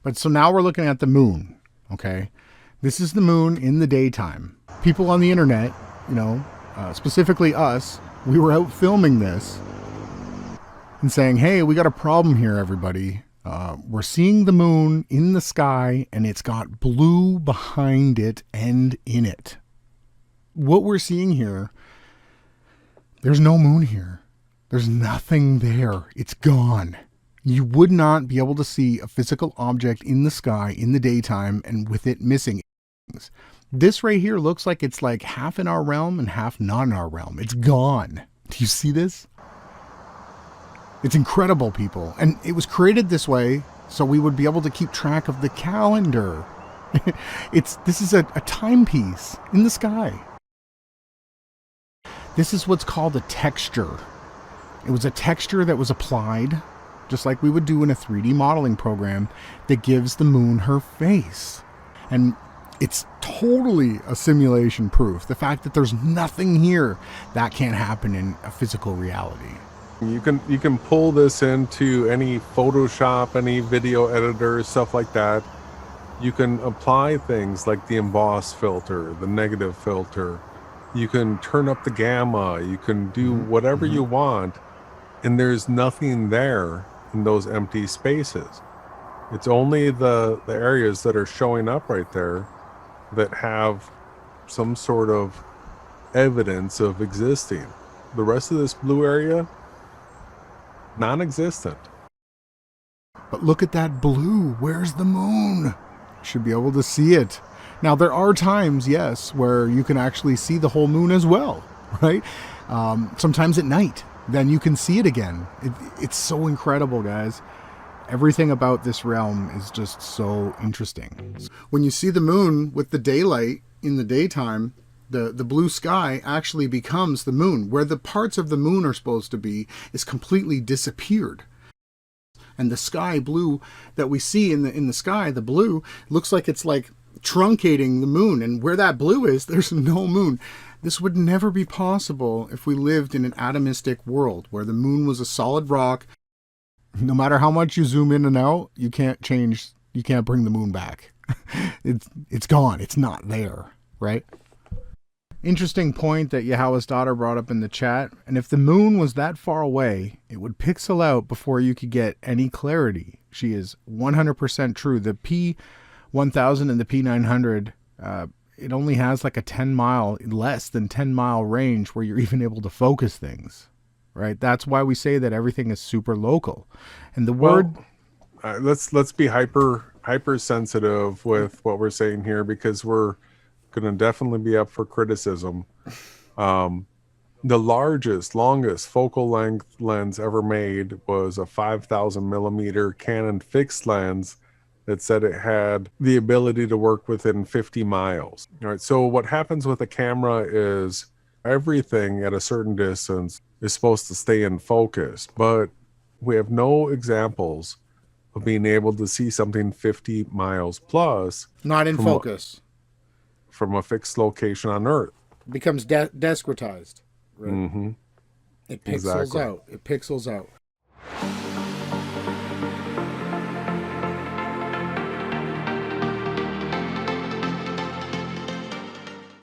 But so now we're looking at the moon, okay? This is the moon in the daytime. People on the internet, specifically us, we were out filming this and saying, hey, we got a problem here, everybody. We're seeing the moon in the sky and it's got blue behind it and in it. What we're seeing here, there's no moon here. There's nothing there. It's gone. You would not be able to see a physical object in the sky in the daytime and with it missing things. This right here looks like it's like half in our realm and half not in our realm. It's gone. Do you see this? It's incredible, people. And it was created this way so we would be able to keep track of the calendar. This is a timepiece in the sky. This is what's called a texture. It was a texture that was applied, just like we would do in a 3D modeling program, that gives the moon her face. And it's totally a simulation proof. The fact that there's nothing here, that can't happen in a physical reality. You can pull this into any Photoshop, any video editor, stuff like that. You can apply things like the emboss filter, the negative filter. You can turn up the gamma. You can do whatever you want. And there's nothing there in those empty spaces. It's only the areas that are showing up right there that have some sort of evidence of existing. The rest of this blue area, non-existent. But look at that blue. Where's the moon? You should be able to see it. Now, there are times, yes, where you can actually see the whole moon as well, right? Sometimes at night. Then you can see it again. It's so incredible, guys. Everything about this realm is just so interesting. When you see the moon with the daylight in the daytime, the blue sky actually becomes the moon. Where the parts of the moon are supposed to be is completely disappeared. And the sky blue that we see in the sky, the blue, looks like it's like truncating the moon. And where that blue is, there's no moon. This would never be possible if we lived in an atomistic world where the moon was a solid rock. No matter how much you zoom in and out, you can't bring the moon back. It's gone. It's not there, right? Interesting point that Yahweh's daughter brought up in the chat. And if the moon was that far away, it would pixel out before you could get any clarity. She is 100% true. The P1000 and the P900, it only has like a less than 10 mile range where you're even able to focus things, right? That's why we say that everything is super local. And the word, let's be hyper sensitive with what we're saying here, because we're going to definitely be up for criticism. The longest focal length lens ever made was a 5,000 millimeter Canon fixed lens that said it had the ability to work within 50 miles. All right, so what happens with a camera is everything at a certain distance is supposed to stay in focus, but we have no examples of being able to see something 50 miles plus. Not in focus. From a fixed location on Earth. It becomes discretized. Right? Mm-hmm. It pixels out. It pixels out.